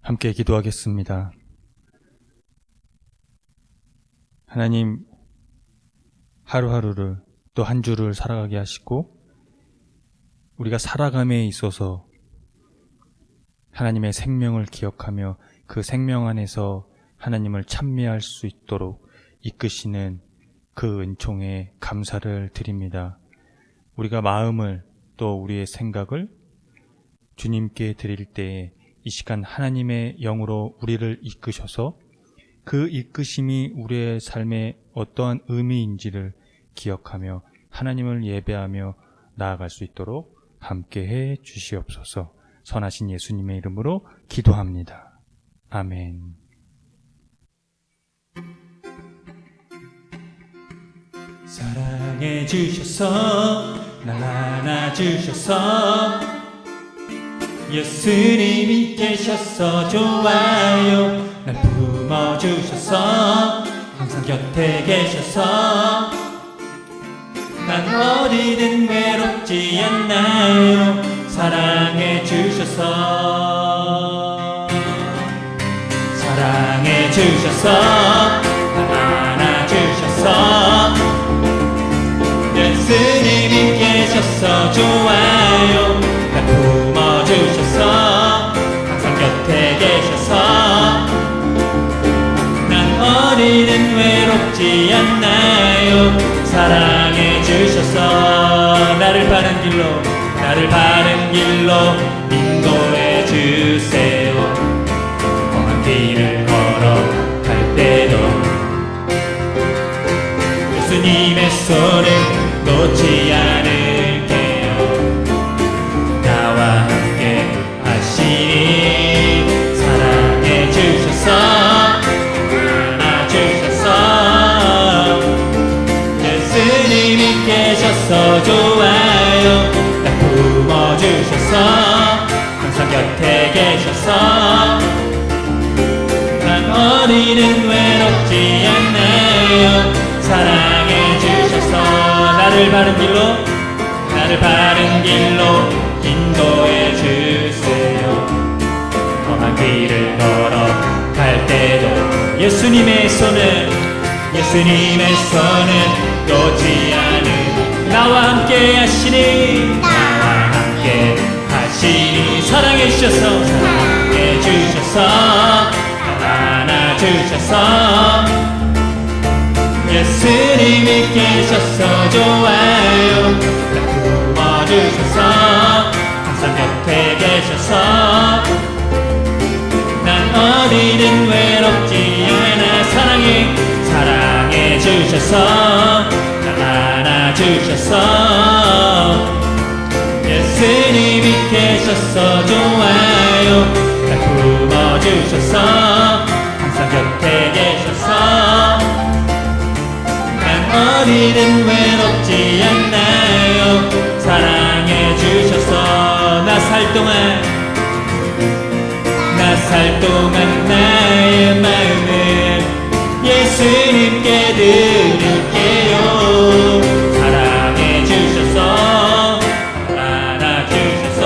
함께 기도하겠습니다. 하나님, 하루하루를 또 한 주를 살아가게 하시고 우리가 살아감에 있어서 하나님의 생명을 기억하며 그 생명 안에서 하나님을 찬미할 수 있도록 이끄시는 그 은총에 감사를 드립니다. 우리가 마음을 또 우리의 생각을 주님께 드릴 때에 이 시간 하나님의 영으로 우리를 이끄셔서 그 이끄심이 우리의 삶에 어떠한 의미인지를 기억하며 하나님을 예배하며 나아갈 수 있도록 함께해 주시옵소서. 선하신 예수님의 이름으로 기도합니다. 아멘. 사랑해 주셔서 날 안아주셔서 예수님이 계셔서 좋아요. 날 품어주셔서 항상 곁에 계셔서 난 어디든 외롭지 않나요. 사랑해 주셔서 사랑해 주셔서 날 안아주셔서 예수님이 계셔서 좋아요. 날 품어주셔서 항상 곁에 계셔서 난 어디든 외롭지 않나요. 사랑해 주셔서 나를 바른 길로 인도해 주세요. 험한 길을 걸어갈 때도 예수님의 손을 놓지 않을게요. 나와 함께 하시니 사랑해 주셔서 안아주셔서 예수님이 계셔서 좋아요. 날 품어주셔서 항상 곁에 계셔서 난 어디는 외롭지 않나요. 사랑해 주셔서 나를 바른 길로 인도해 주세요. 험한 길을 걸어갈 때도 예수님의 손을 놓지 않은 나와 함께 하시니 사랑해 주셔서 안아주셔서 예수님이 계셔서 좋아요. 날 품어주셔서 항상 곁에 계셔서 난 어디든 외롭지 않아. 사랑해 주셔서 날 안아주셔서 예수님이 계셔서 좋아요. 날 품어주셔서 항상 곁에 계셔서 어디든 외롭지 않나요. 사랑해 주셔서 나 살 동안 나의 마음을 예수님께 드릴게요. 사랑해 주셔서 안아주셔서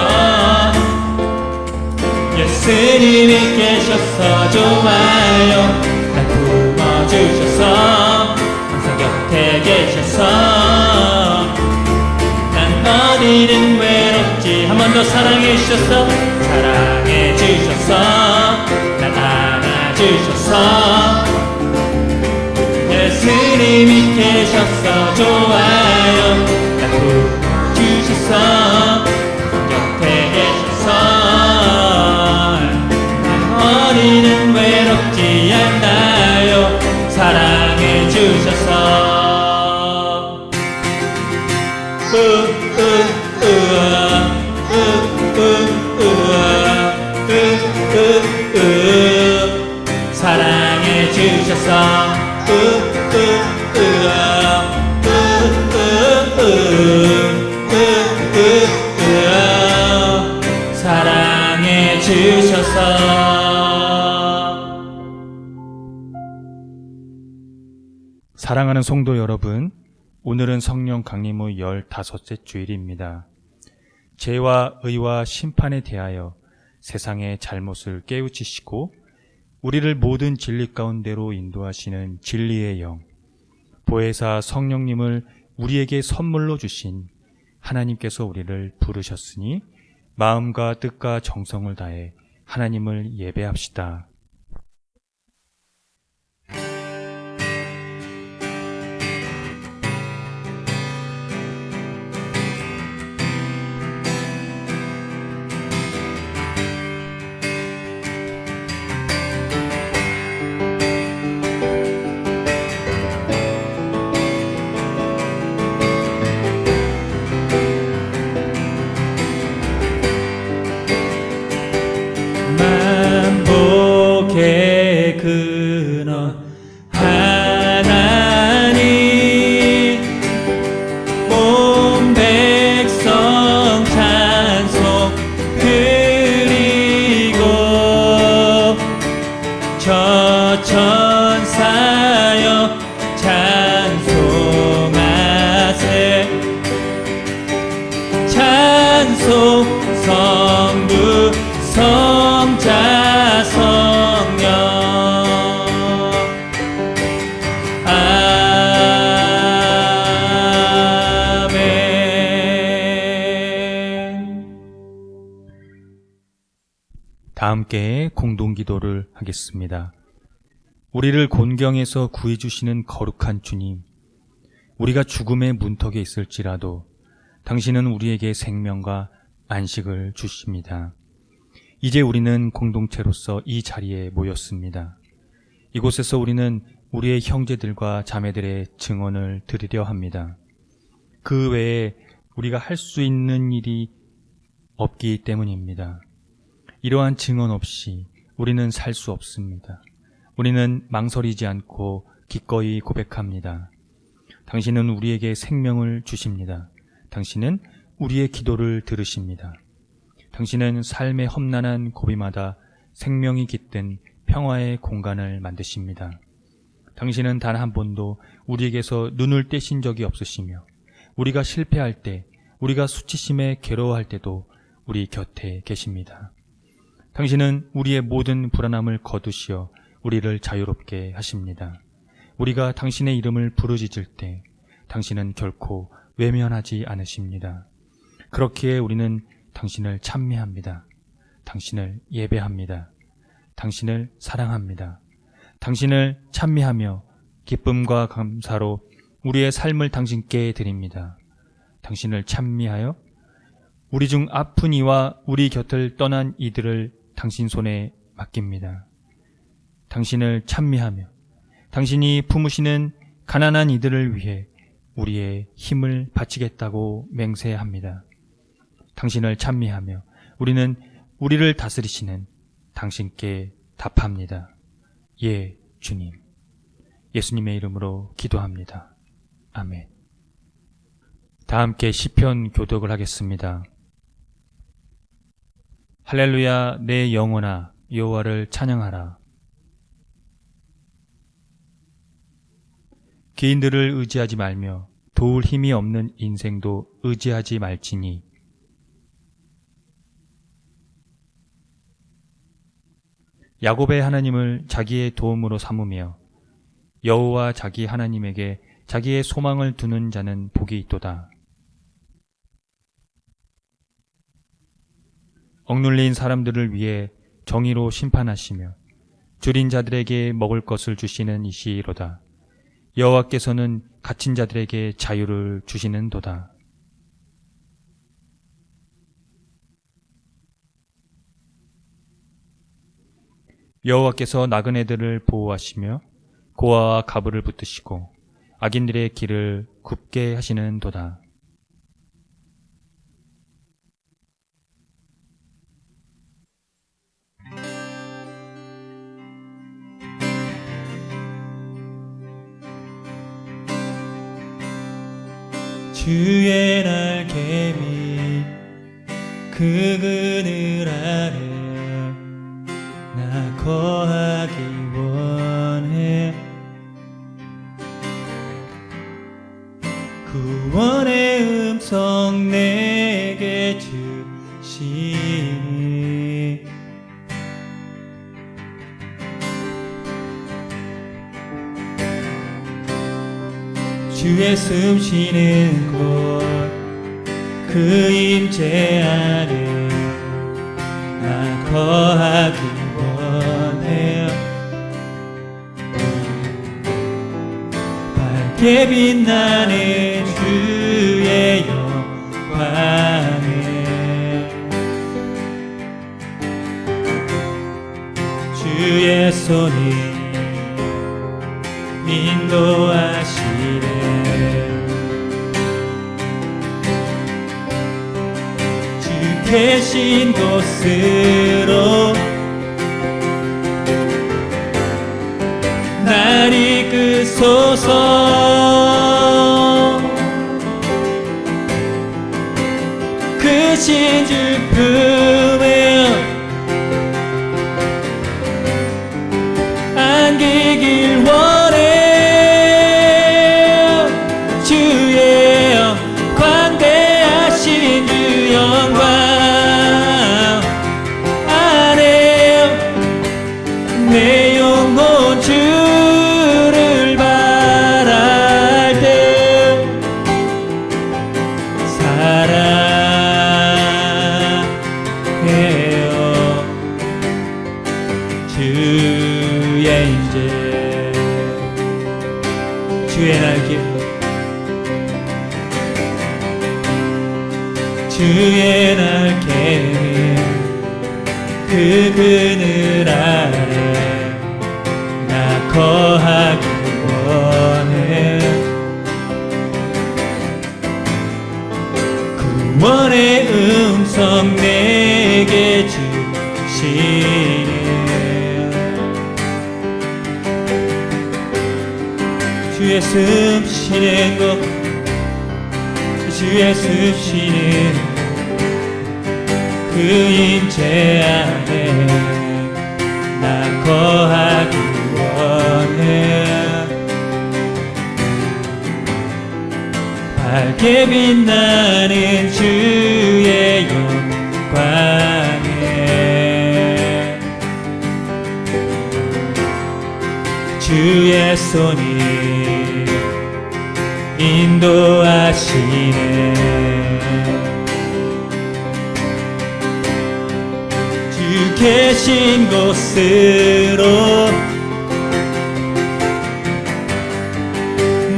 예수님이 계셔서 좋아요. 날 품어주셔서 곁에 계셔서 난 어디든 외롭지. 한 번 더 사랑해 주셔서 날 안아주셔서 예수님이 계셔서 좋아요. 날 품어주셔서 곁에 계셔서 난 어디든 외롭지 않나요. 사랑해 주셔서 사랑해 주셔서 사랑해 주셔서. 사랑하는 성도 여러분, 오늘은 성령 강림 후 15째 주일입니다. 죄와 의와 심판에 대하여 세상의 잘못을 깨우치시고 우리를 모든 진리 가운데로 인도하시는 진리의 영, 보혜사 성령님을 우리에게 선물로 주신 하나님께서 우리를 부르셨으니 마음과 뜻과 정성을 다해 하나님을 예배합시다. 만복의 근원 하나님 온 백성 찬송 드리고 저 천사여 찬송하세 찬송 성부 성자 성령 아멘. 다 함께 공동기도를 하겠습니다. 우리를 곤경에서 구해주시는 거룩한 주님, 우리가 죽음의 문턱에 있을지라도 당신은 우리에게 생명과 안식을 주십니다. 이제 우리는 공동체로서 이 자리에 모였습니다. 이곳에서 우리는 우리의 형제들과 자매들의 증언을 드리려 합니다. 그 외에 우리가 할 수 있는 일이 없기 때문입니다. 이러한 증언 없이 우리는 살 수 없습니다. 우리는 망설이지 않고 기꺼이 고백합니다. 당신은 우리에게 생명을 주십니다. 당신은 우리의 기도를 들으십니다. 당신은 삶의 험난한 고비마다 생명이 깃든 평화의 공간을 만드십니다. 당신은 단 한 번도 우리에게서 눈을 떼신 적이 없으시며 우리가 실패할 때, 우리가 수치심에 괴로워할 때도 우리 곁에 계십니다. 당신은 우리의 모든 불안함을 거두시어 우리를 자유롭게 하십니다. 우리가 당신의 이름을 부르짖을 때 당신은 결코 외면하지 않으십니다. 그렇기에 우리는 당신을 찬미합니다. 당신을 예배합니다. 당신을 사랑합니다. 당신을 찬미하며 기쁨과 감사로 우리의 삶을 당신께 드립니다. 당신을 찬미하여 우리 중 아픈 이와 우리 곁을 떠난 이들을 당신 손에 맡깁니다. 당신을 찬미하며 당신이 품으시는 가난한 이들을 위해 우리의 힘을 바치겠다고 맹세합니다. 당신을 찬미하며 우리는 우리를 다스리시는 당신께 답합니다. 예, 주님. 예수님의 이름으로 기도합니다. 아멘. 다 함께 시편 교독을 하겠습니다. 할렐루야, 내 영혼아 여호와를 찬양하라. 개인들을 의지하지 말며 도울 힘이 없는 인생도 의지하지 말지니 야곱의 하나님을 자기의 도움으로 삼으며 여호와 자기 하나님에게 자기의 소망을 두는 자는 복이 있도다. 억눌린 사람들을 위해 정의로 심판하시며 줄인 자들에게 먹을 것을 주시는 이시로다. 여호와께서는 갇힌 자들에게 자유를 주시는도다. 여호와께서 나그네들을 보호하시며 고아와 가부를 붙드시고 악인들의 길을 굽게 하시는도다. 주의 날개 밑 그 그늘 아래 나 거하기 원해. 구원의 음성 내게 주시니 주의 숨쉬는 곳 그 임재 안에 나 거하기 원해요. 밝게 빛나는 주의 영광에 주의 손이 인도하시네. 주 계신 곳으로 날 이끄소서. 그 신주 품에 안기길 원해. 주의 광대하신 주 영광 안에 내 영혼 주를 바랄 때 사랑해요. 주의 임재 주의 날개 주의 날개는 그 그늘 아래 나 거하기 원해. 구원의 음성 내게 주시네. 주의 숨쉬는 곳 주의 숨쉬는 그 임재 안에 나 거하기 원해. 밝게 빛나는 주의 영광에 주의 손이 인도하시네. 주 계신 곳으로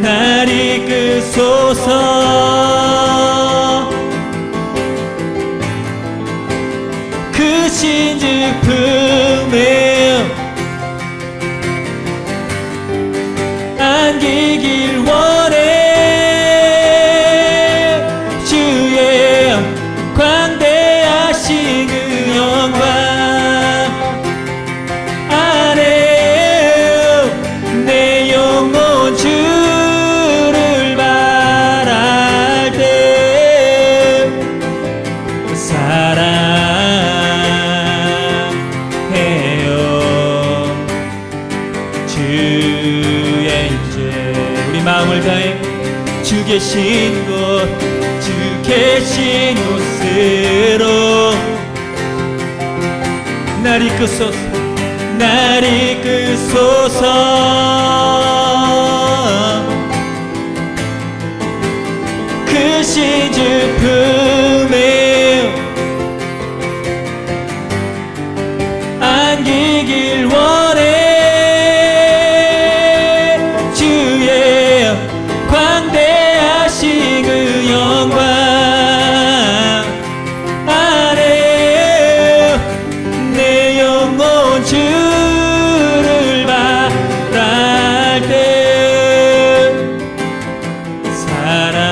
날 이끄소서. 그 신주 품에 안기길 원해. 주의 광대하신 그 영광 안에 내 영혼 주를 바랄 때 사랑해요. 주의 임재 우리 마음을 다해 주 계신 곳 주 계신 곳으로 날 이끄소서. 날 이끄소서. 그 신주 품에 안기길 원해. 주의 광대하신 그 영광 안에 내 영혼 주를 바랄 때 사랑해요.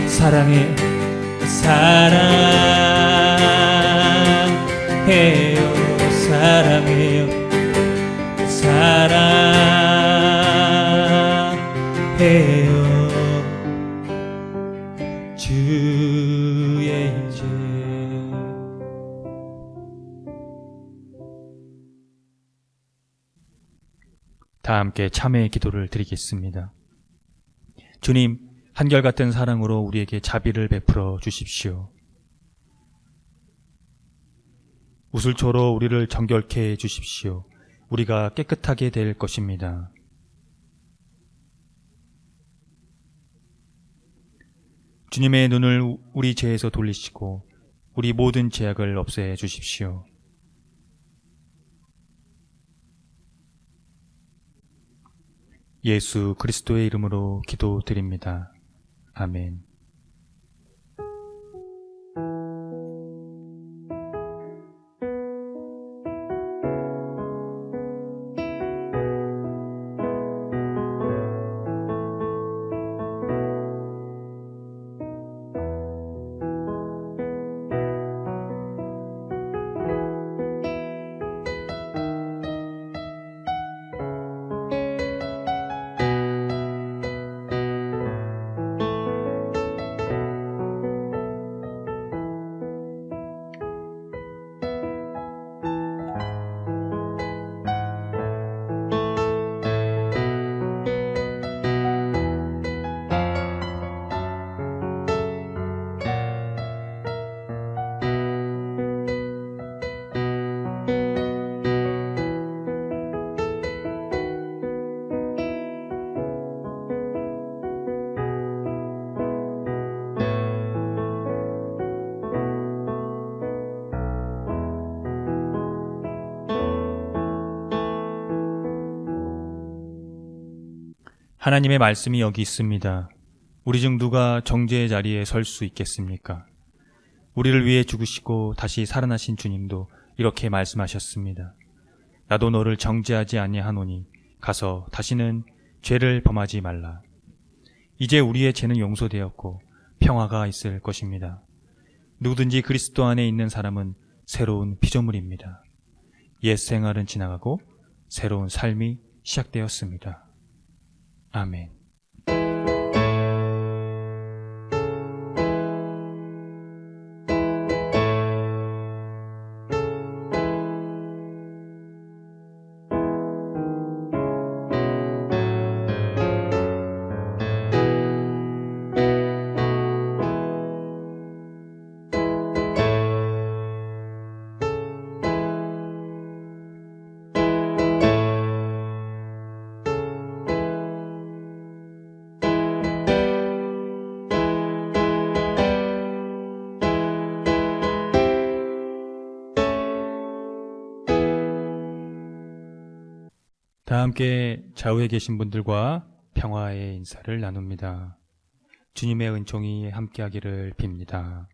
사랑해 사랑해요. 사랑해요. 사랑해요. 주의 임재 다 함께 참회의 기도를 드리겠습니다. 주님, 한결같은 사랑으로 우리에게 자비를 베풀어 주십시오. 우슬초로 우리를 정결케 해 주십시오. 우리가 깨끗하게 될 것입니다. 주님의 눈을 우리 죄에서 돌리시고 우리 모든 죄악을 없애 주십시오. 예수 그리스도의 이름으로 기도드립니다. 아멘. 하나님의 말씀이 여기 있습니다. 우리 중 누가 정죄의 자리에 설 수 있겠습니까? 우리를 위해 죽으시고 다시 살아나신 주님도 이렇게 말씀하셨습니다. 나도 너를 정죄하지 아니하노니 가서 다시는 죄를 범하지 말라. 이제 우리의 죄는 용서되었고 평화가 있을 것입니다. 누구든지 그리스도 안에 있는 사람은 새로운 피조물입니다. 옛 생활은 지나가고 새로운 삶이 시작되었습니다. 아멘. 다 함께 좌우에 계신 분들과 평화의 인사를 나눕니다. 주님의 은총이 함께하기를 빕니다.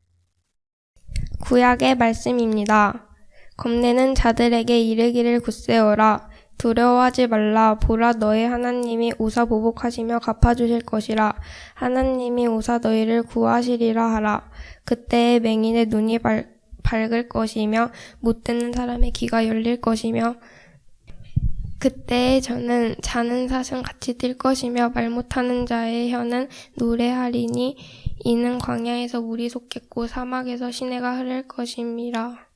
구약의 말씀입니다. 겁내는 자들에게 이르기를 굳세어라. 두려워하지 말라. 보라, 너의 하나님이 오사 보복하시며 갚아주실 것이라. 하나님이 오사 너희를 구하시리라 하라. 그때에 맹인의 눈이 밝을 것이며 못 듣는 사람의 귀가 열릴 것이며 그때에 저는 자는 사슴 같이 뛸 것이며 말 못하는 자의 혀는 노래하리니 이는 광야에서 물이 솟겠고 사막에서 시내가 흐를 것임이라.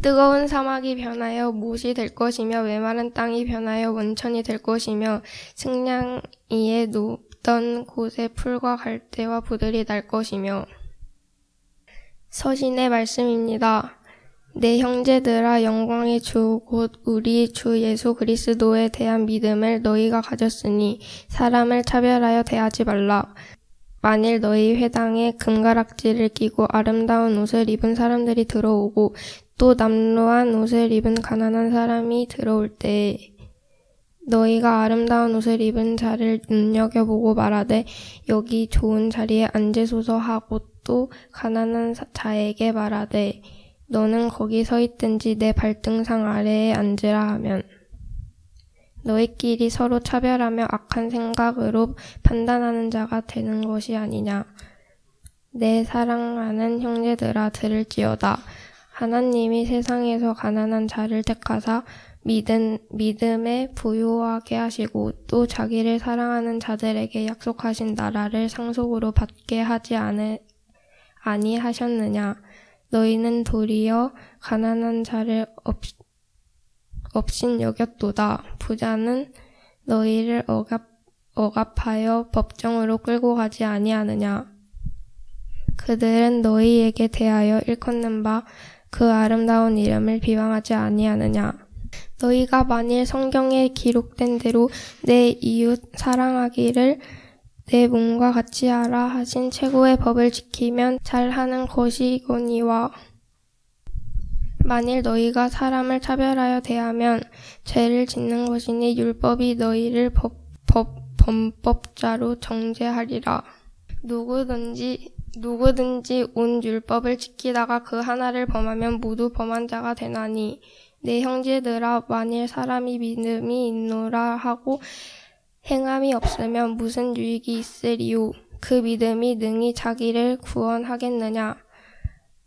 뜨거운 사막이 변하여 못이 될 것이며 메마른 땅이 변하여 원천이 될 것이며 승냥 위에 높던 곳에 풀과 갈대와 부들이 날 것이며. 서신의 말씀입니다. 내 형제들아, 영광의 주 곧 우리 주 예수 그리스도에 대한 믿음을 너희가 가졌으니 사람을 차별하여 대하지 말라. 만일 너희 회당에 금가락지를 끼고 아름다운 옷을 입은 사람들이 들어오고 또 남루한 옷을 입은 가난한 사람이 들어올 때에 너희가 아름다운 옷을 입은 자를 눈여겨보고 말하되 여기 좋은 자리에 앉으소서 하고 또 가난한 자에게 말하되 너는 거기 서 있든지 내 발등상 아래에 앉으라 하면 너희끼리 서로 차별하며 악한 생각으로 판단하는 자가 되는 것이 아니냐. 내 사랑하는 형제들아, 들을지어다. 하나님이 세상에서 가난한 자를 택하사 믿음에 부유하게 하시고 또 자기를 사랑하는 자들에게 약속하신 나라를 상속으로 받게 하지 아니하셨느냐. 너희는 도리어 가난한 자를 업신 여겼도다. 부자는 너희를 억압하여 법정으로 끌고 가지 아니하느냐. 그들은 너희에게 대하여 일컫는 바 그 아름다운 이름을 비방하지 아니하느냐. 너희가 만일 성경에 기록된 대로 내 이웃 사랑하기를 내 몸과 같이 하라 하신 최고의 법을 지키면 잘하는 것이거니와 만일 너희가 사람을 차별하여 대하면 죄를 짓는 것이니 율법이 너희를 범법자로 정죄하리라. 누구든지 온 율법을 지키다가 그 하나를 범하면 모두 범한 자가 되나니 내 형제들아 만일 사람이 믿음이 있노라 하고 행함이 없으면 무슨 유익이 있으리요. 그 믿음이 능히 자기를 구원하겠느냐.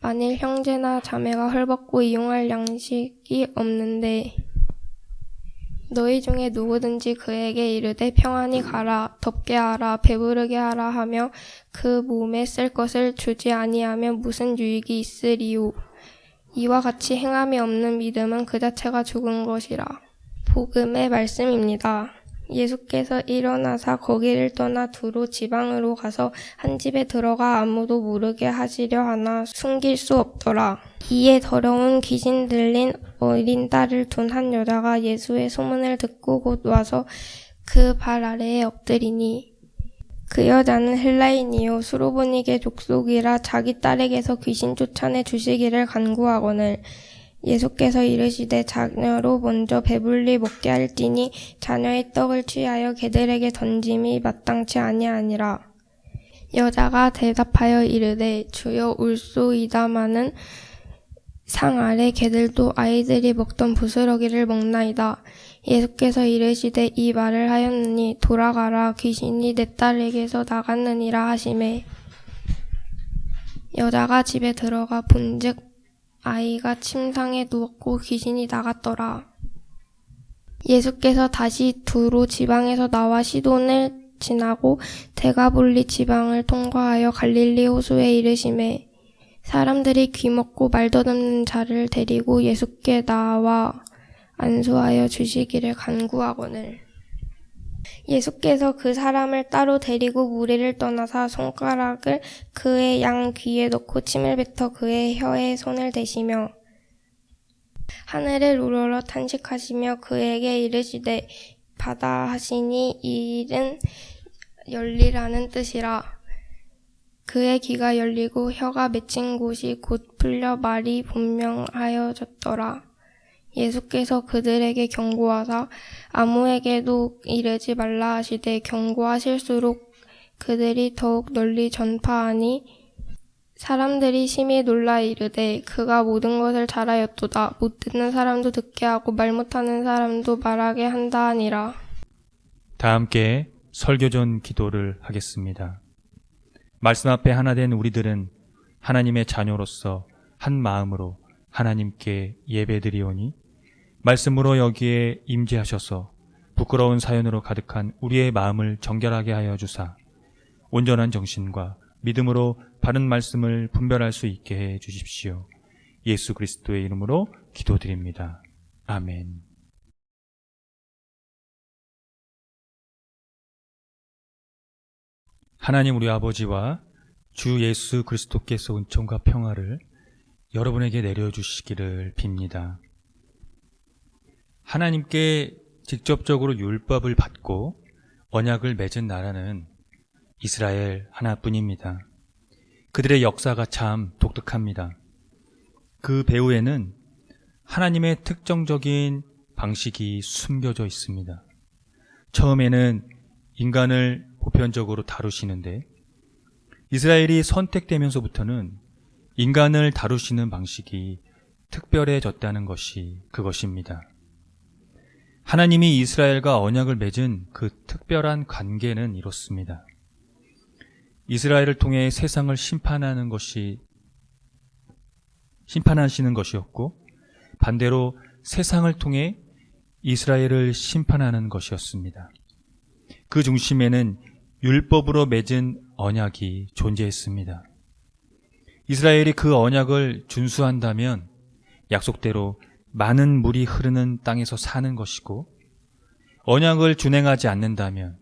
만일 형제나 자매가 헐벗고 이용할 양식이 없는데 너희 중에 누구든지 그에게 이르되 평안히 가라, 덥게 하라, 배부르게 하라 하며 그 몸에 쓸 것을 주지 아니하면 무슨 유익이 있으리요. 이와 같이 행함이 없는 믿음은 그 자체가 죽은 것이라. 복음의 말씀입니다. 예수께서 일어나사 거기를 떠나 두로 지방으로 가서 한 집에 들어가 아무도 모르게 하시려 하나 숨길 수 없더라. 이에 더러운 귀신 들린 어린 딸을 둔 한 여자가 예수의 소문을 듣고 곧 와서 그 발 아래에 엎드리니 그 여자는 헬라인이요 수로보니게 족속이라 자기 딸에게서 귀신 쫓아내 주시기를 간구하거늘 예수께서 이르시되 자녀로 먼저 배불리 먹게 할지니 자녀의 떡을 취하여 개들에게 던짐이 마땅치 아니하니라. 여자가 대답하여 이르되 주여 울소이다마는 상 아래 개들도 아이들이 먹던 부스러기를 먹나이다. 예수께서 이르시되 이 말을 하였느니 돌아가라 귀신이 내 딸에게서 나갔느니라 하시매 여자가 집에 들어가 본즉 아이가 침상에 누웠고 귀신이 나갔더라. 예수께서 다시 두로 지방에서 나와 시돈을 지나고 데가볼리 지방을 통과하여 갈릴리 호수에 이르시매 사람들이 귀먹고 말 더듬는 자를 데리고 예수께 나와 안수하여 주시기를 간구하거늘 예수께서 그 사람을 따로 데리고 무리를 떠나사 손가락을 그의 양 귀에 넣고 침을 뱉어 그의 혀에 손을 대시며 하늘을 우러러 탄식하시며 그에게 이르시되 받아 하시니 이 일은 열리라는 뜻이라. 그의 귀가 열리고 혀가 맺힌 곳이 곧 풀려 말이 분명하여졌더라. 예수께서 그들에게 경고하사 아무에게도 이르지 말라 하시되 경고하실수록 그들이 더욱 널리 전파하니 사람들이 심히 놀라 이르되 그가 모든 것을 잘하였도다. 못 듣는 사람도 듣게 하고 말 못하는 사람도 말하게 한다 하니라. 다 함께 설교전 기도를 하겠습니다. 말씀 앞에 하나 된 우리들은 하나님의 자녀로서 한 마음으로 하나님께 예배드리오니 말씀으로 여기에 임재하셔서 부끄러운 사연으로 가득한 우리의 마음을 정결하게 하여 주사 온전한 정신과 믿음으로 바른 말씀을 분별할 수 있게 해 주십시오. 예수 그리스도의 이름으로 기도드립니다. 아멘. 하나님 우리 아버지와 주 예수 그리스도께서 은총과 평화를 여러분에게 내려주시기를 빕니다. 하나님께 직접적으로 율법을 받고 언약을 맺은 나라는 이스라엘 하나뿐입니다. 그들의 역사가 참 독특합니다. 그 배후에는 하나님의 특정적인 방식이 숨겨져 있습니다. 처음에는 인간을 보편적으로 다루시는데 이스라엘이 선택되면서부터는 인간을 다루시는 방식이 특별해졌다는 것이 그것입니다. 하나님이 이스라엘과 언약을 맺은 그 특별한 관계는 이렇습니다. 이스라엘을 통해 세상을 심판하시는 것이었고 반대로 세상을 통해 이스라엘을 심판하는 것이었습니다. 그 중심에는 율법으로 맺은 언약이 존재했습니다. 이스라엘이 그 언약을 준수한다면 약속대로 많은 물이 흐르는 땅에서 사는 것이고 언약을 준행하지 않는다면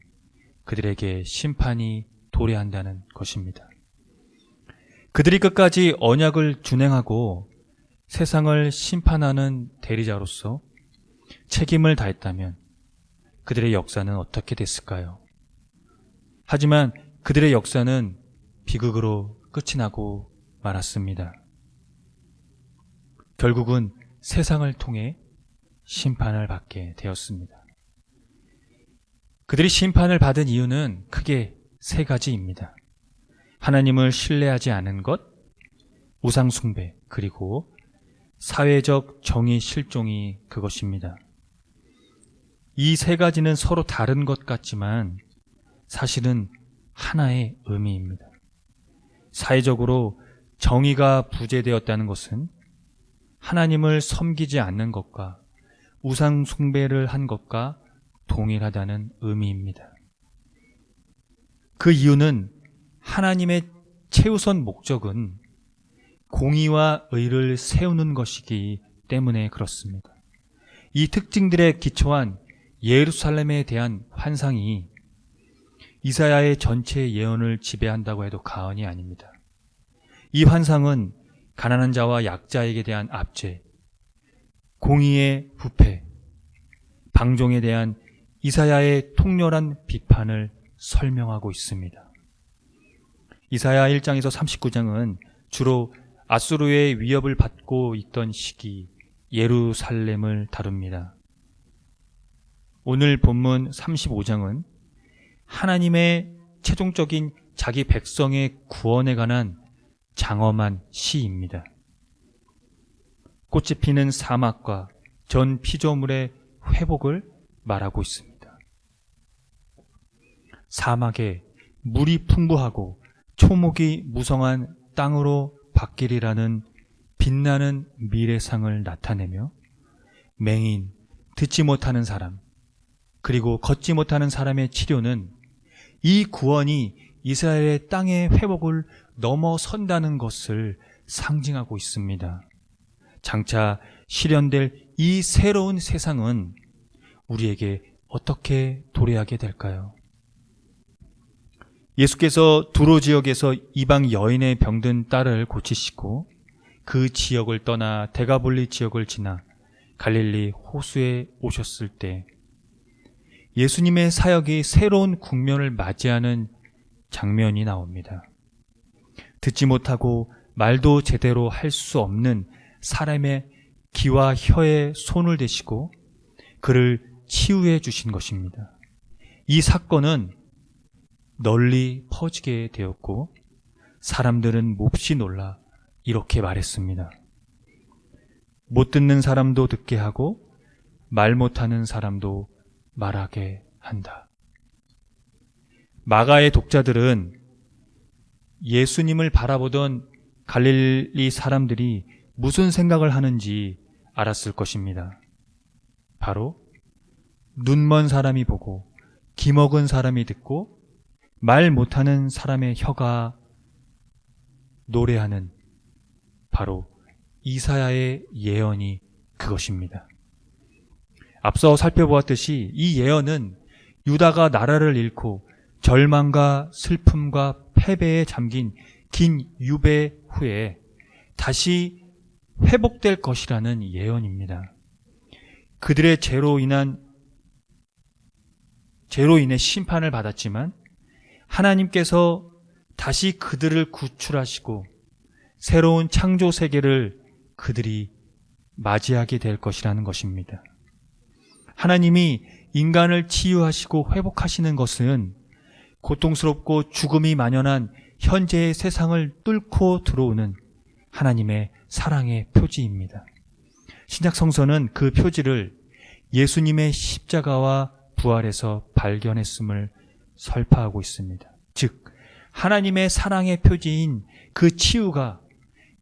그들에게 심판이 도래한다는 것입니다. 그들이 끝까지 언약을 준행하고 세상을 심판하는 대리자로서 책임을 다했다면 그들의 역사는 어떻게 됐을까요? 하지만 그들의 역사는 비극으로 끝이 나고 말았습니다. 결국은 세상을 통해 심판을 받게 되었습니다. 그들이 심판을 받은 이유는 크게 세 가지입니다. 하나님을 신뢰하지 않은 것, 우상숭배, 그리고 사회적 정의 실종이 그것입니다. 이 세 가지는 서로 다른 것 같지만 사실은 하나의 의미입니다. 사회적으로 정의가 부재되었다는 것은 하나님을 섬기지 않는 것과 우상 숭배를 한 것과 동일하다는 의미입니다. 그 이유는 하나님의 최우선 목적은 공의와 의를 세우는 것이기 때문에 그렇습니다. 이 특징들에 기초한 예루살렘에 대한 환상이 이사야의 전체 예언을 지배한다고 해도 과언이 아닙니다. 이 환상은 가난한 자와 약자에게 대한 압제, 공의의 부패, 방종에 대한 이사야의 통렬한 비판을 설명하고 있습니다. 이사야 1장에서 39장은 주로 아수르의 위협을 받고 있던 시기 예루살렘을 다룹니다. 오늘 본문 35장은 하나님의 최종적인 자기 백성의 구원에 관한 장엄한 시입니다. 꽃이 피는 사막과 전 피조물의 회복을 말하고 있습니다. 사막에 물이 풍부하고 초목이 무성한 땅으로 바뀌리라는 빛나는 미래상을 나타내며 맹인, 듣지 못하는 사람, 그리고 걷지 못하는 사람의 치료는 이 구원이 이스라엘의 땅의 회복을 넘어선다는 것을 상징하고 있습니다. 장차 실현될 이 새로운 세상은 우리에게 어떻게 도래하게 될까요? 예수께서 두로 지역에서 이방 여인의 병든 딸을 고치시고 그 지역을 떠나 데가볼리 지역을 지나 갈릴리 호수에 오셨을 때 예수님의 사역이 새로운 국면을 맞이하는 장면이 나옵니다. 듣지 못하고 말도 제대로 할 수 없는 사람의 귀와 혀에 손을 대시고 그를 치유해 주신 것입니다. 이 사건은 널리 퍼지게 되었고 사람들은 몹시 놀라 이렇게 말했습니다. 못 듣는 사람도 듣게 하고 말 못하는 사람도 말하게 한다. 마가의 독자들은 예수님을 바라보던 갈릴리 사람들이 무슨 생각을 하는지 알았을 것입니다. 바로 눈먼 사람이 보고 귀 먹은 사람이 듣고 말 못하는 사람의 혀가 노래하는 바로 이사야의 예언이 그것입니다. 앞서 살펴보았듯이 이 예언은 유다가 나라를 잃고 절망과 슬픔과 패배에 잠긴 긴 유배 후에 다시 회복될 것이라는 예언입니다. 그들의 죄로 인해 심판을 받았지만 하나님께서 다시 그들을 구출하시고 새로운 창조 세계를 그들이 맞이하게 될 것이라는 것입니다. 하나님이 인간을 치유하시고 회복하시는 것은 고통스럽고 죽음이 만연한 현재의 세상을 뚫고 들어오는 하나님의 사랑의 표지입니다. 신약 성서는 그 표지를 예수님의 십자가와 부활에서 발견했음을 설파하고 있습니다. 즉, 하나님의 사랑의 표지인 그 치유가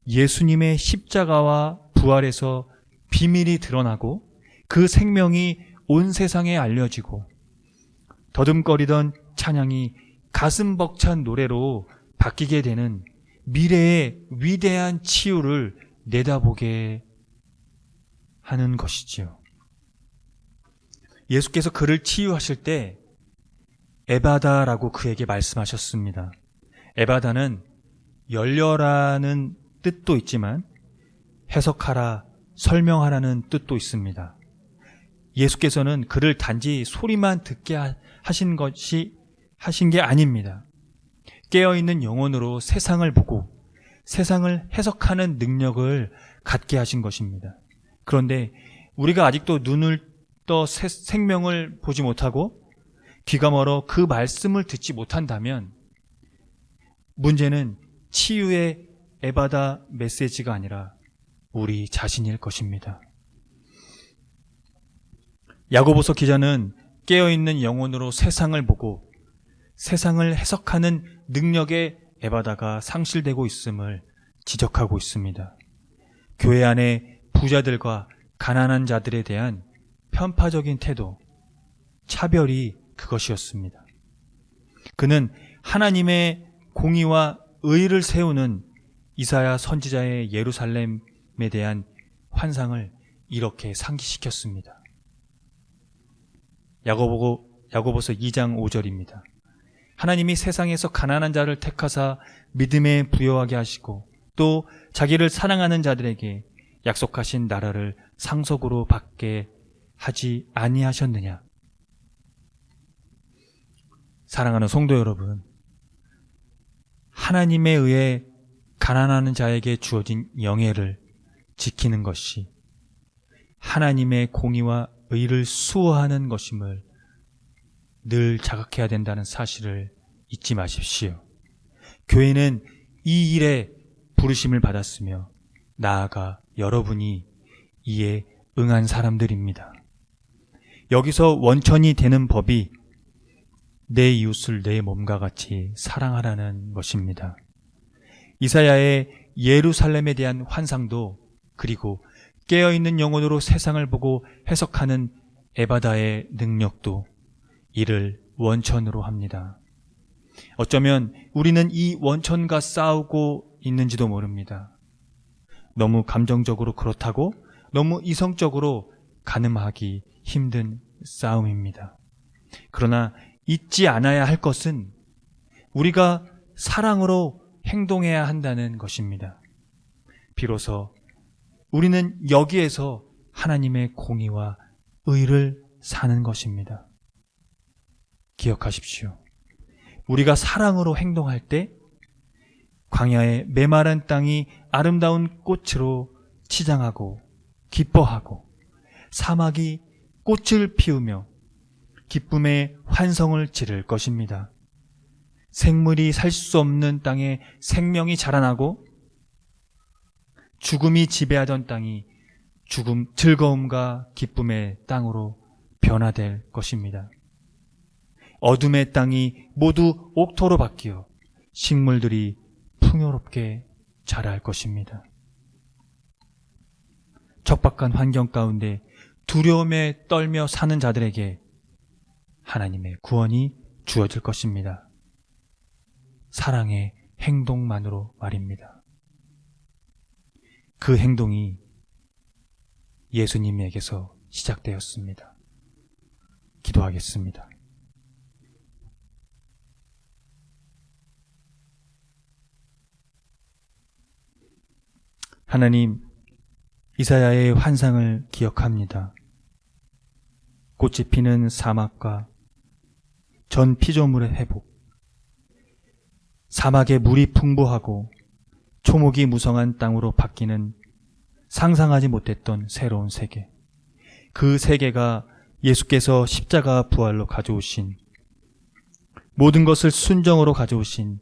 예수님의 십자가와 부활에서 비밀이 드러나고 그 생명이 온 세상에 알려지고 더듬거리던 찬양이 가슴 벅찬 노래로 바뀌게 되는 미래의 위대한 치유를 내다보게 하는 것이지요. 예수께서 그를 치유하실 때 에바다라고 그에게 말씀하셨습니다. 에바다는 열려라는 뜻도 있지만 해석하라, 설명하라는 뜻도 있습니다. 예수께서는 그를 단지 소리만 듣게 하신 게 아닙니다. 깨어있는 영혼으로 세상을 보고 세상을 해석하는 능력을 갖게 하신 것입니다. 그런데 우리가 아직도 눈을 떠 생명을 보지 못하고 귀가 멀어 그 말씀을 듣지 못한다면 문제는 치유의 에바다 메시지가 아니라 우리 자신일 것입니다. 야고보서 기자는 깨어있는 영혼으로 세상을 보고 세상을 해석하는 능력의 에바다가 상실되고 있음을 지적하고 있습니다. 교회 안에 부자들과 가난한 자들에 대한 편파적인 태도, 차별이 그것이었습니다. 그는 하나님의 공의와 의를 세우는 이사야 선지자의 예루살렘에 대한 환상을 이렇게 상기시켰습니다. 야고보서 2장 5절입니다. 하나님이 세상에서 가난한 자를 택하사 믿음에 부여하게 하시고 또 자기를 사랑하는 자들에게 약속하신 나라를 상속으로 받게 하지 아니하셨느냐. 사랑하는 성도 여러분, 하나님에 의해 가난한 자에게 주어진 영예를 지키는 것이 하나님의 공의와 의를 수호하는 것임을 늘 자각해야 된다는 사실을 잊지 마십시오. 교회는 이 일에 부르심을 받았으며 나아가 여러분이 이에 응한 사람들입니다. 여기서 원천이 되는 법이 내 이웃을 내 몸과 같이 사랑하라는 것입니다. 이사야의 예루살렘에 대한 환상도 그리고 깨어있는 영혼으로 세상을 보고 해석하는 에바다의 능력도 이를 원천으로 합니다. 어쩌면 우리는 이 원천과 싸우고 있는지도 모릅니다. 너무 감정적으로 그렇다고 너무 이성적으로 가늠하기 힘든 싸움입니다. 그러나 잊지 않아야 할 것은 우리가 사랑으로 행동해야 한다는 것입니다. 비로소 우리는 여기에서 하나님의 공의와 의를 사는 것입니다. 기억하십시오. 우리가 사랑으로 행동할 때 광야의 메마른 땅이 아름다운 꽃으로 치장하고 기뻐하고 사막이 꽃을 피우며 기쁨의 환성을 지를 것입니다. 생물이 살 수 없는 땅에 생명이 자라나고 죽음이 지배하던 땅이 즐거움과 기쁨의 땅으로 변화될 것입니다. 어둠의 땅이 모두 옥토로 바뀌어 식물들이 풍요롭게 자랄 것입니다. 척박한 환경 가운데 두려움에 떨며 사는 자들에게 하나님의 구원이 주어질 것입니다. 사랑의 행동만으로 말입니다. 그 행동이 예수님에게서 시작되었습니다. 기도하겠습니다. 하나님, 이사야의 환상을 기억합니다. 꽃이 피는 사막과 전 피조물의 회복, 사막에 물이 풍부하고 초목이 무성한 땅으로 바뀌는 상상하지 못했던 새로운 세계, 그 세계가 예수께서 십자가 부활로 가져오신 모든 것을 순정으로 가져오신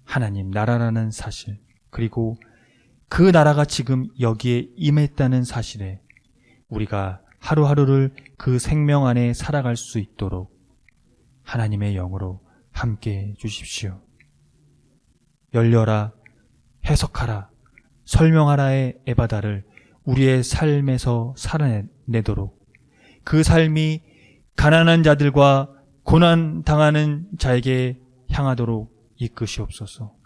하나님 나라라는 사실, 그리고 그 나라가 지금 여기에 임했다는 사실에 우리가 하루하루를 그 생명 안에 살아갈 수 있도록 하나님의 영으로 함께 해 주십시오. 열려라, 해석하라, 설명하라의 에바다를 우리의 삶에서 살아내도록 그 삶이 가난한 자들과 고난당하는 자에게 향하도록 이끄시옵소서.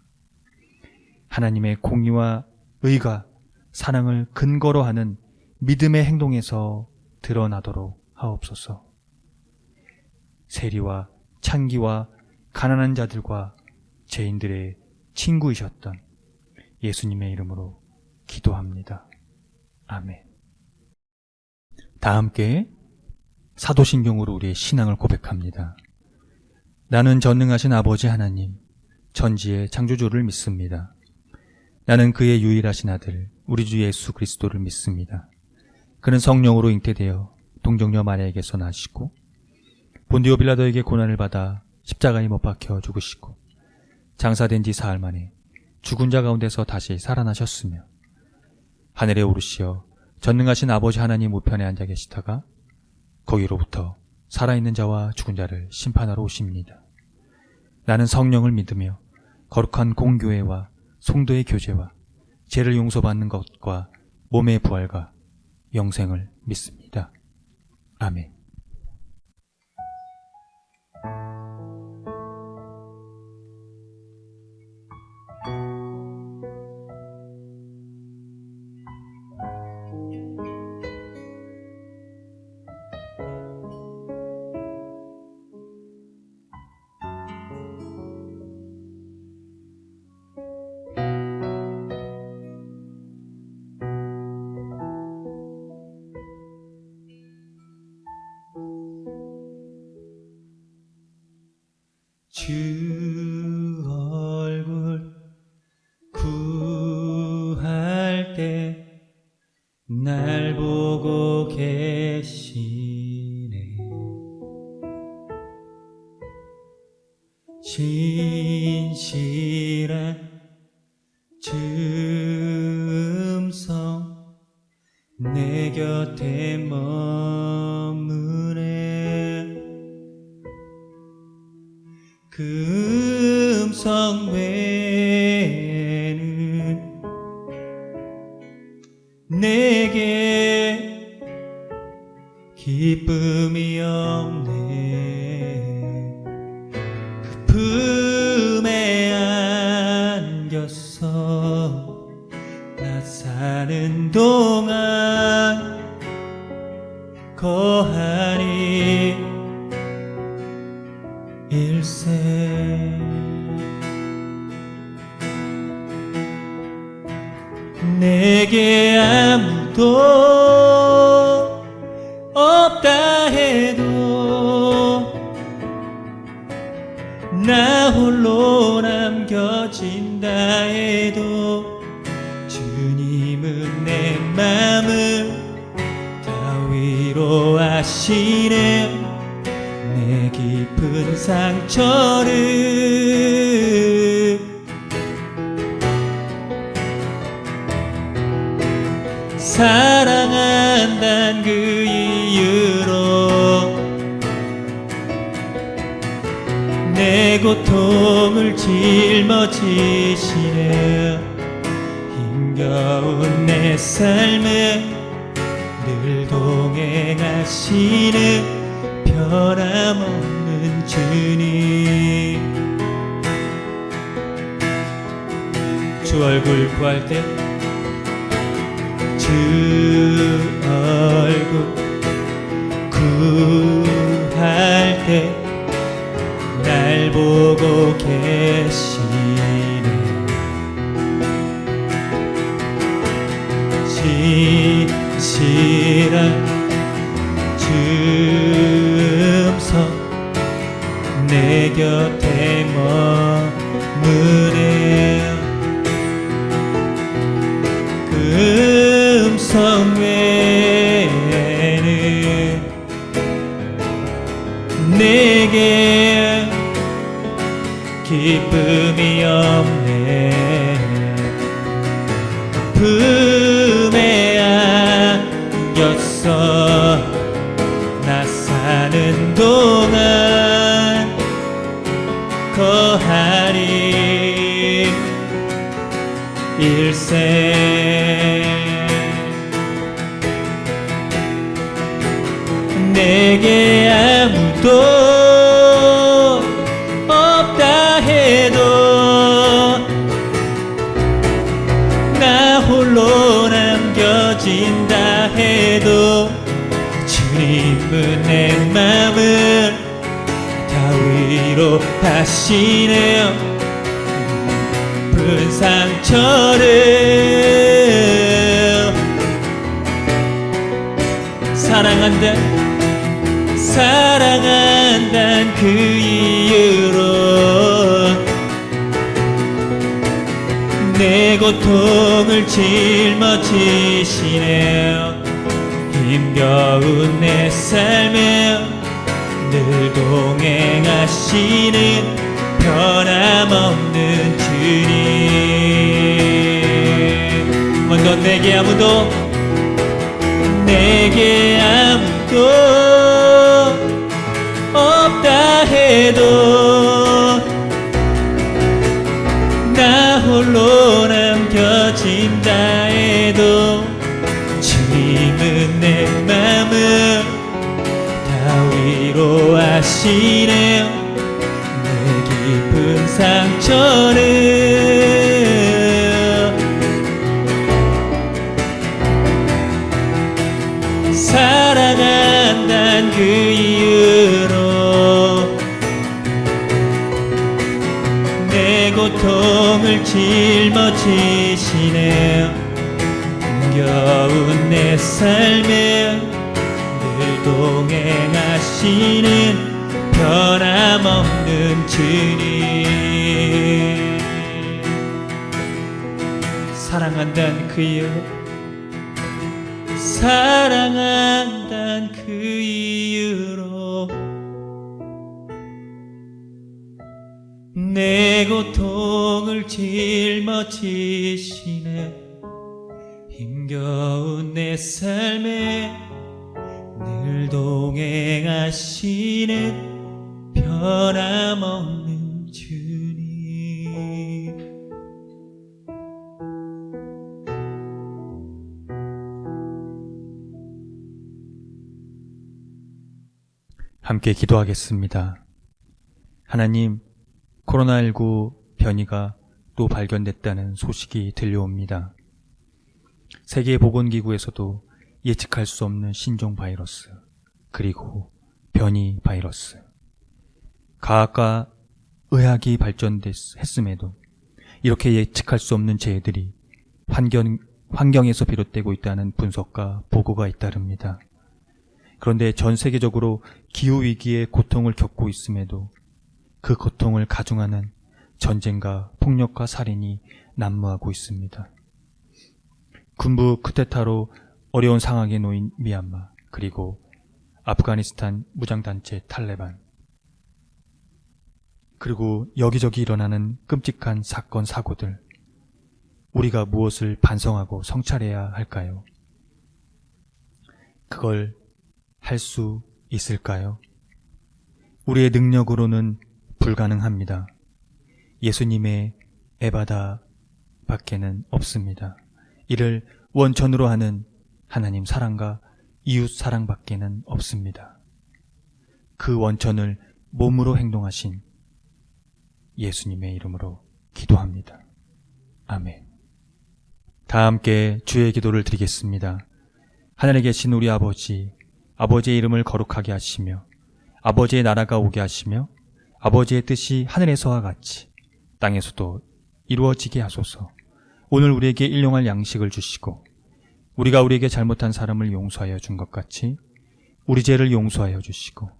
하나님의 공의와 의가 사랑을 근거로 하는 믿음의 행동에서 드러나도록 하옵소서. 세리와 창기와 가난한 자들과 죄인들의 친구이셨던 예수님의 이름으로 기도합니다. 아멘. 다 함께 사도신경으로 우리의 신앙을 고백합니다. 나는 전능하신 아버지 하나님, 천지의 창조주를 믿습니다. 나는 그의 유일하신 아들, 우리 주 예수 그리스도를 믿습니다. 그는 성령으로 잉태되어 동정녀 마리아에게서 나시고 본디오 빌라도에게 고난을 받아 십자가에 못 박혀 죽으시고 장사된 지 사흘 만에 죽은 자 가운데서 다시 살아나셨으며 하늘에 오르시어 전능하신 아버지 하나님 우편에 앉아 계시다가 거기로부터 살아있는 자와 죽은 자를 심판하러 오십니다. 나는 성령을 믿으며 거룩한 공교회와 성도의 교제와 죄를 용서받는 것과 몸의 부활과 영생을 믿습니다. 아멘. 주 얼굴 구할 때 날 보고 계시네. 진실한 주음성 내 곁에 머무네. 그 음성 외에는 내게 기쁨이 없네. 그 품에 안겼어 나 사는 동안 거하니 일세. 내게 아무도 없다 해도 나 홀로 남겨진다 해도 주님은 내 맘을 다 위로하시네. 내 깊은 상처를 사랑한단 그 이유로 내 고통을 짊어지시네. 힘겨운 내 삶에 늘 동행하시는 변함없는 주님. 주 얼굴 구할 때 주 얼굴 구할 때 날 보고 계시네. 진실한 주음성 내 곁에 머무네. 그 음성 외에는 내게 기쁨이 없네. 품에 안겼어 나 사는 동안 거하리 일세. 내게 아무도 없다 해도 나 홀로 남겨진다 해도 주님은 내 맘을 다 위로하시네요. 그 상처를 사랑한다 사랑한다는 그 이유로 내 고통을 짊어지시네요. 힘겨운 내 삶에 늘 동행하시는 변함없는 주님. 먼저 내게 아무도 없다 해도 나 홀로 남겨진다 해도 주님은 내 맘을 다 위로하시네요. 내 깊은 상처를 사랑한다는 그 이유로 내 고통을 짊어지시네요. 힘겨운 내 삶에 늘 동행하시는 변함없는 주님. 사랑한다는 그 이유, 사랑한다는 그 이유로 내 고통을 짊어지시네. 힘겨운 내 삶에 늘 동행하시는 변함없는 주님. 함께 기도하겠습니다. 하나님, 코로나19 변이가 또 발견됐다는 소식이 들려옵니다. 세계보건기구에서도 예측할 수 없는 신종 바이러스, 그리고 변이 바이러스. 과학과 의학이 발전했음에도 이렇게 예측할 수 없는 재해들이 환경에서 비롯되고 있다는 분석과 보고가 잇따릅니다. 그런데 전 세계적으로 기후위기의 고통을 겪고 있음에도 그 고통을 가중하는 전쟁과 폭력과 살인이 난무하고 있습니다. 군부 쿠데타로 어려운 상황에 놓인 미얀마, 그리고 아프가니스탄 무장단체 탈레반, 그리고 여기저기 일어나는 끔찍한 사건, 사고들, 우리가 무엇을 반성하고 성찰해야 할까요? 그걸 할 수 있을까요? 우리의 능력으로는 불가능합니다. 예수님의 에바다 밖에는 없습니다. 이를 원천으로 하는 하나님 사랑과 이웃 사랑 밖에는 없습니다. 그 원천을 몸으로 행동하신 예수님의 이름으로 기도합니다. 아멘. 다 함께 주의 기도를 드리겠습니다. 하늘에 계신 우리 아버지, 아버지의 이름을 거룩하게 하시며 아버지의 나라가 오게 하시며 아버지의 뜻이 하늘에서와 같이 땅에서도 이루어지게 하소서. 오늘 우리에게 일용할 양식을 주시고 우리가 우리에게 잘못한 사람을 용서하여 준 것 같이 우리 죄를 용서하여 주시고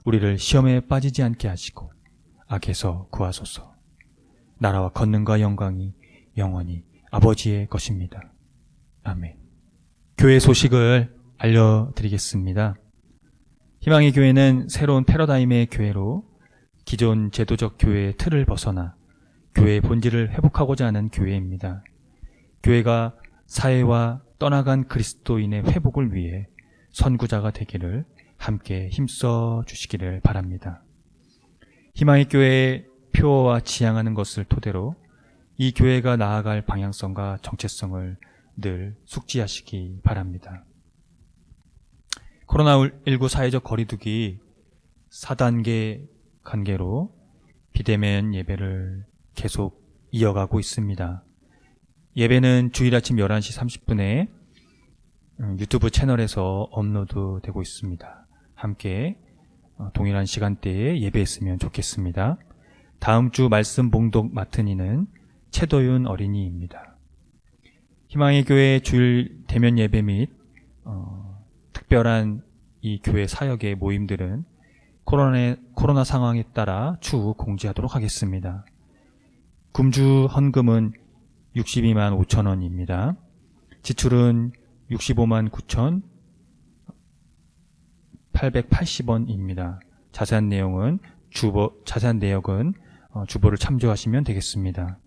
우리를 시험에 빠지지 않게 하시고 악에서 구하소서. 나라와 권능과 영광이 영원히 아버지의 것입니다. 아멘. 교회 소식을 알려드리겠습니다. 희망의 교회는 새로운 패러다임의 교회로 기존 제도적 교회의 틀을 벗어나 교회의 본질을 회복하고자 하는 교회입니다. 교회가 사회와 떠나간 그리스도인의 회복을 위해 선구자가 되기를 함께 힘써 주시기를 바랍니다. 희망의 교회의 표어와 지향하는 것을 토대로 이 교회가 나아갈 방향성과 정체성을 늘 숙지하시기 바랍니다. 코로나19 사회적 거리두기 4단계 관계로 비대면 예배를 계속 이어가고 있습니다. 예배는 주일 아침 11시 30분에 유튜브 채널에서 업로드되고 있습니다. 함께 동일한 시간대에 예배했으면 좋겠습니다. 다음 주 말씀 봉독 맡은 이는 최도윤 어린이입니다. 희망의 교회 주일 대면 예배 및 특별한 이 교회 사역의 모임들은 코로나 상황에 따라 추후 공지하도록 하겠습니다. 금주 헌금은 62만 5천 원입니다. 지출은 65만 9천 880원입니다. 자세한 내용은 주보를 참조하시면 되겠습니다.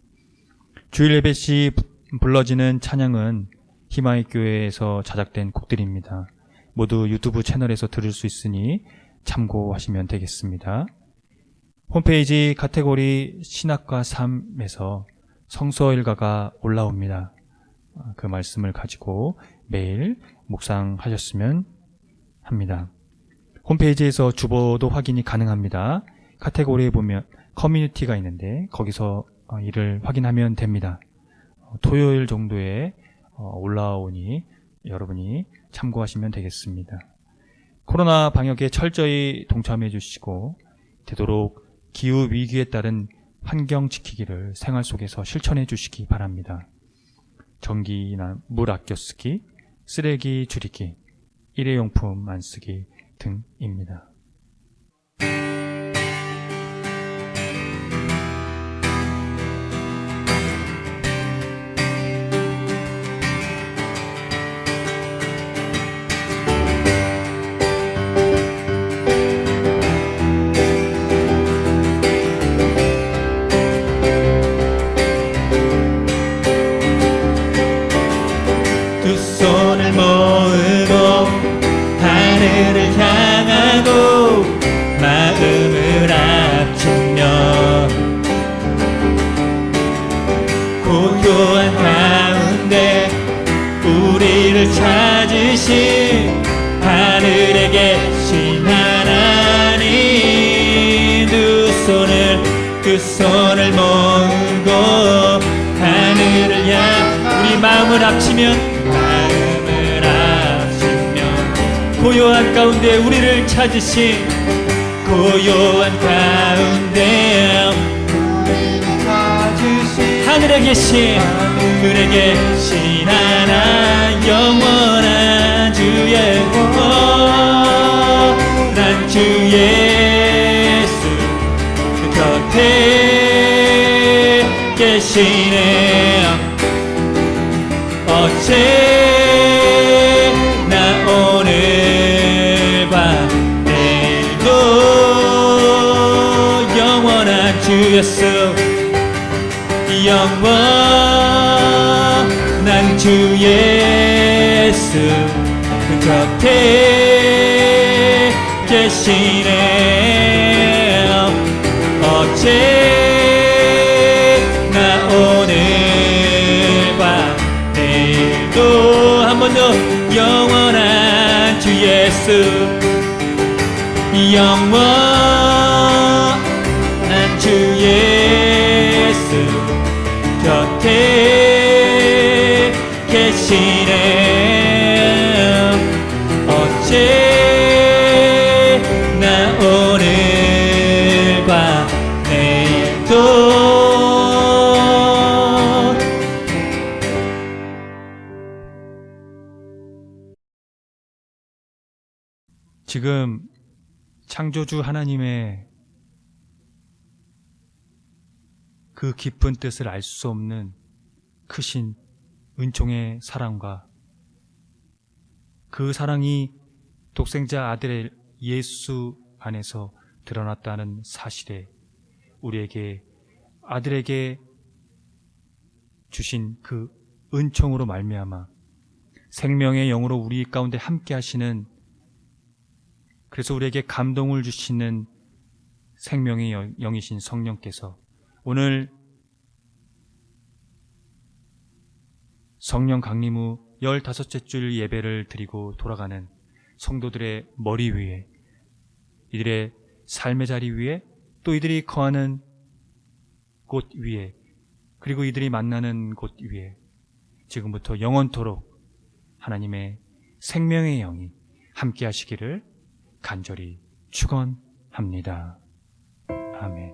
주일 예배 시 불러지는 찬양은 희망의 교회에서 제작된 곡들입니다. 모두 유튜브 채널에서 들을 수 있으니 참고하시면 되겠습니다. 홈페이지 카테고리 신학과 3에서 성서 일가가 올라옵니다. 그 말씀을 가지고 매일 묵상하셨으면 합니다. 홈페이지에서 주보도 확인이 가능합니다. 카테고리에 보면 커뮤니티가 있는데 거기서 이를 확인하면 됩니다. 토요일 정도에 올라오니 여러분이 참고하시면 되겠습니다. 코로나 방역에 철저히 동참해 주시고 되도록 기후 위기에 따른 환경 지키기를 생활 속에서 실천해 주시기 바랍니다. 전기나 물 아껴 쓰기, 쓰레기 줄이기, 일회용품 안 쓰기 등입니다. 두 손을 모으고 하늘을 향하고 마음을 합치며 고요한 가운데 우리를 찾으신 하늘에 계신 하나님 두 손을 모으고 하늘을 우리 마음을 합치면 고요한 가운데 우리를 찾으신 고요한 가운데 하늘에 계신 하나 영원한 주의 난 주 예수 그 곁에 계시네 어제나 오늘과 내일도 영원한 주 예수 영원한 주 예수 그 곁에 계시네 어제나 오늘과 내일도 한 번 더 영원한 주 예수 영원한 주 예수 곁에 계시네 어제나 오늘과 내일도 지금 창조주 하나님의 그 깊은 뜻을 알 수 없는 크신 은총의 사랑과 그 사랑이 독생자 아들의 예수 안에서 드러났다는 사실에 우리에게 아들에게 주신 그 은총으로 말미암아 생명의 영으로 우리 가운데 함께 하시는 그래서 우리에게 감동을 주시는 생명의 영이신 성령께서 오늘 성령 강림 후 15째 줄 예배를 드리고 돌아가는 성도들의 머리 위에 이들의 삶의 자리 위에 또 이들이 거하는 곳 위에 그리고 이들이 만나는 곳 위에 지금부터 영원토록 하나님의 생명의 영이 함께 하시기를 간절히 축원합니다. 아멘.